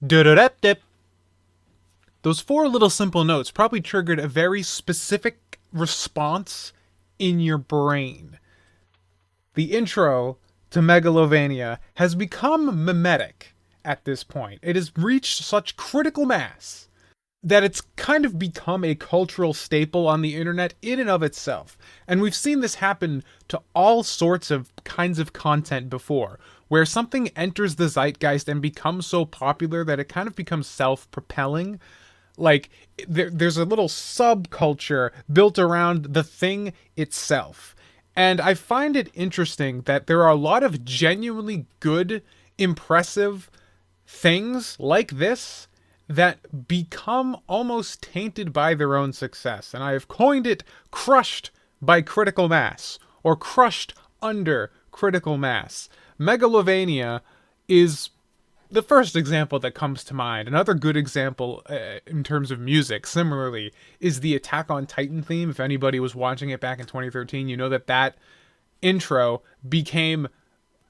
Du-du-dup-dip. Those four little simple notes probably triggered a very specific response in your brain. The intro to Megalovania has become mimetic at this point. It has reached such critical mass that it's kind of become a cultural staple on the internet in and of itself. And we've seen this happen to all sorts of kinds of content before, where something enters the zeitgeist and becomes so popular that it kind of becomes self-propelling. Like, there's a little subculture built around the thing itself. And I find it interesting that there are a lot of genuinely good, impressive things like this that become almost tainted by their own success. And I have coined it crushed by critical mass, or crushed under critical mass. Megalovania is the first example that comes to mind. Another good example in terms of music, similarly, is the Attack on Titan theme. If anybody was watching it back in 2013, you know that intro became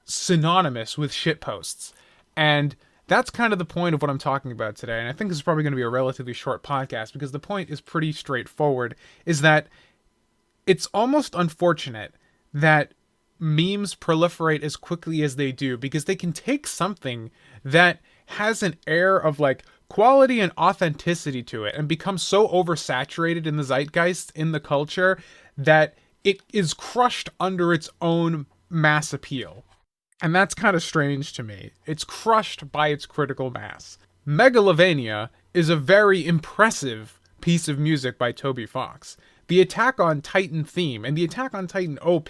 synonymous with shitposts. And that's kind of the point of what I'm talking about today. And I think this is probably going to be a relatively short podcast because the point is pretty straightforward, is that it's almost unfortunate that memes proliferate as quickly as they do, because they can take something that has an air of like quality and authenticity to it and become so oversaturated in the zeitgeist, in the culture, that it is crushed under its own mass appeal. And that's kind of strange to me. It's crushed by its critical mass. Megalovania is a very impressive piece of music by Toby Fox. The Attack on Titan theme and the Attack on Titan OP,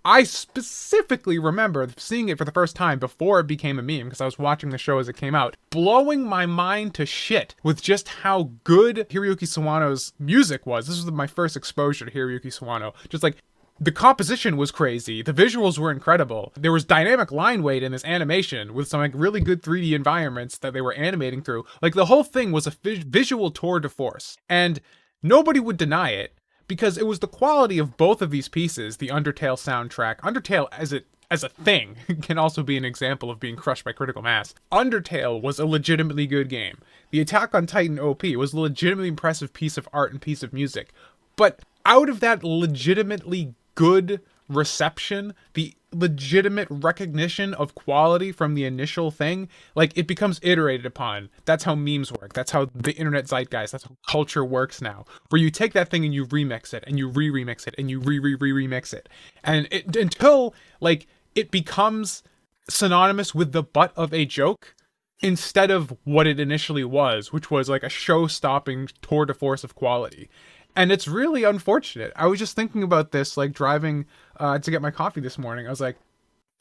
I specifically remember seeing it for the first time before it became a meme, because I was watching the show as it came out, blowing my mind to shit with just how good Hiroyuki Sawano's music was. This was my first exposure to Hiroyuki Sawano. Just like, the composition was crazy. The visuals were incredible. There was dynamic line weight in this animation with some like really good 3D environments that they were animating through. Like, the whole thing was a visual tour de force, and nobody would deny it, because it was the quality of both of these pieces. The Undertale soundtrack, Undertale as a thing can also be an example of being crushed by critical mass. Undertale was a legitimately good game. The Attack on Titan OP was a legitimately impressive piece of art and piece of music. But out of that legitimately good reception, the legitimate recognition of quality from the initial thing, like, it becomes iterated upon. That's how memes work. That's how the internet zeitgeist, that's how culture works now, where you take that thing and you remix it and you re-remix it and you re-remix it, and it until like it becomes synonymous with the butt of a joke instead of what it initially was, which was like a show-stopping tour de force of quality. And it's really unfortunate. I was just thinking about this, like, driving to get my coffee this morning. I was like,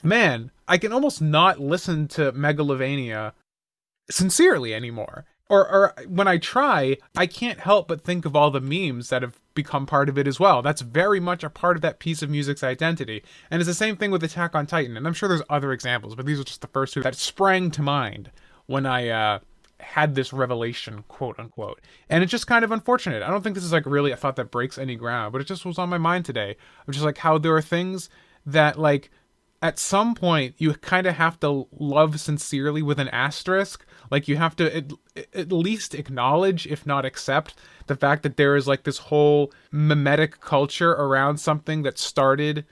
man, I can almost not listen to Megalovania sincerely anymore. Or when I try, I can't help but think of all the memes that have become part of it as well. That's very much a part of that piece of music's identity. And it's the same thing with Attack on Titan. And I'm sure there's other examples, but these are just the first two that sprang to mind when I had this revelation, quote unquote. And it's just kind of unfortunate. I don't think this is like really a thought that breaks any ground, but it just was on my mind today. Of just like how there are things that, like, at some point you kind of have to love sincerely with an asterisk. Like, you have to at least acknowledge, if not accept, the fact that there is like this whole mimetic culture around something that started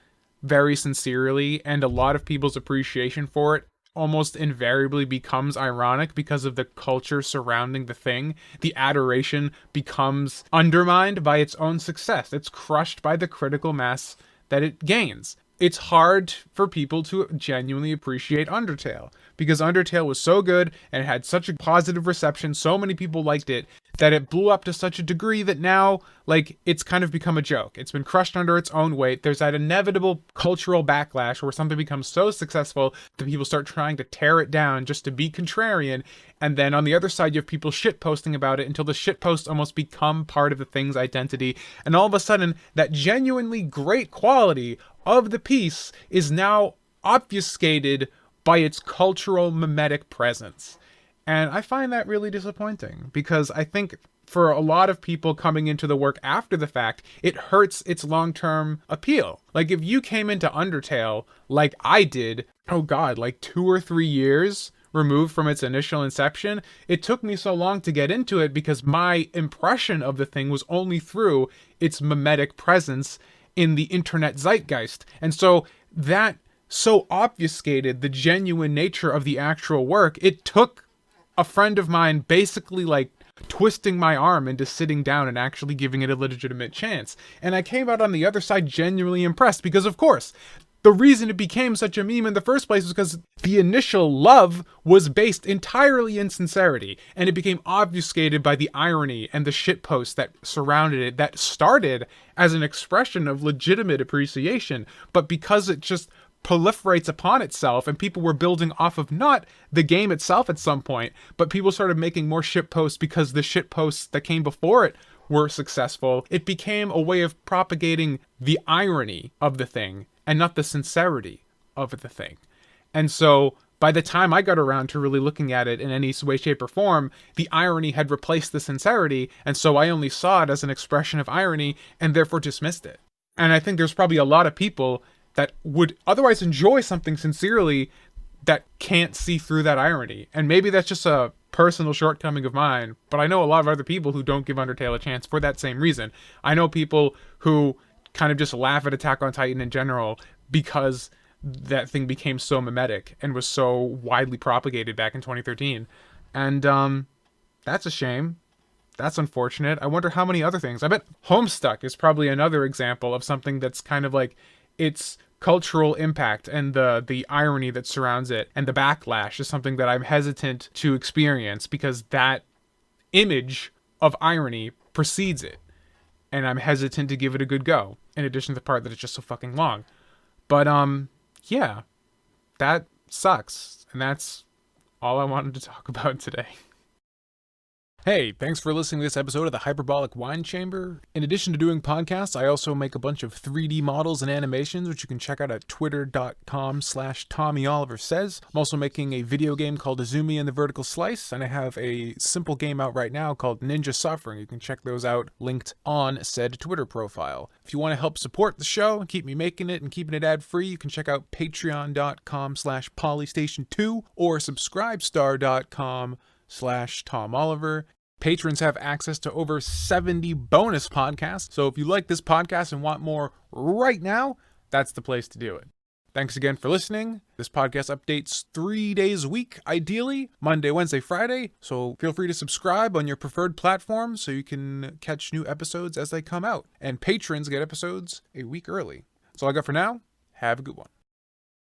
very sincerely, and a lot of people's appreciation for it almost invariably becomes ironic because of the culture surrounding the thing. The adoration becomes undermined by its own success. It's crushed by the critical mass that it gains. It's hard for people to genuinely appreciate Undertale, because Undertale was so good and it had such a positive reception, so many people liked it, that it blew up to such a degree that now, like, it's kind of become a joke. It's been crushed under its own weight. There's that inevitable cultural backlash where something becomes so successful that people start trying to tear it down just to be contrarian. And then on the other side, you have people shitposting about it until the shitposts almost become part of the thing's identity. And all of a sudden, that genuinely great quality of the piece is now obfuscated by its cultural mimetic presence. And I find that really disappointing, because I think for a lot of people coming into the work after the fact, it hurts its long-term appeal. Like, if you came into Undertale like I did, oh god, like 2 or 3 years removed from its initial inception, it took me so long to get into it because my impression of the thing was only through its mimetic presence in the internet zeitgeist. And so that so obfuscated the genuine nature of the actual work, it took a friend of mine basically like twisting my arm into sitting down and actually giving it a legitimate chance. And I came out on the other side genuinely impressed because, of course, the reason it became such a meme in the first place was because the initial love was based entirely in sincerity, and it became obfuscated by the irony and the shitposts that surrounded it that started as an expression of legitimate appreciation, but because it just proliferates upon itself and people were building off of not the game itself at some point, but people started making more shitposts because the shitposts that came before it were successful. It became a way of propagating the irony of the thing and not the sincerity of the thing. And so by the time I got around to really looking at it in any way, shape, or form, the irony had replaced the sincerity, and so I only saw it as an expression of irony and therefore dismissed it. And I think there's probably a lot of people that would otherwise enjoy something sincerely that can't see through that irony. And maybe that's just a personal shortcoming of mine, but I know a lot of other people who don't give Undertale a chance for that same reason. I know people who kind of just laugh at Attack on Titan in general because that thing became so mimetic and was so widely propagated back in 2013. And that's a shame. That's unfortunate. I wonder how many other things. I bet Homestuck is probably another example of something that's kind of like its cultural impact and the irony that surrounds it and the backlash is something that I'm hesitant to experience because that image of irony precedes it. And I'm hesitant to give it a good go, in addition to the part that it's just so fucking long. But, yeah, that sucks. And that's all I wanted to talk about today. Hey, thanks for listening to this episode of the Hyperbolic Whine Chamber. In addition to doing podcasts, I also make a bunch of 3D models and animations, which you can check out at twitter.com/TommyOliverSays. I'm also making a video game called Azumi and the Vertical Slice, and I have a simple game out right now called Ninja Suffering. You can check those out linked on said Twitter profile. If you want to help support the show and keep me making it and keeping it ad-free, you can check out patreon.com/polystation2 or subscribestar.com/TomOliver. Patrons have access to over 70 bonus podcasts, so if you like this podcast and want more right now, that's the place to do it. Thanks again for listening. This podcast updates 3 days a week, ideally, Monday, Wednesday, Friday, so feel free to subscribe on your preferred platform so you can catch new episodes as they come out. And patrons get episodes a week early. That's all I got for now. Have a good one.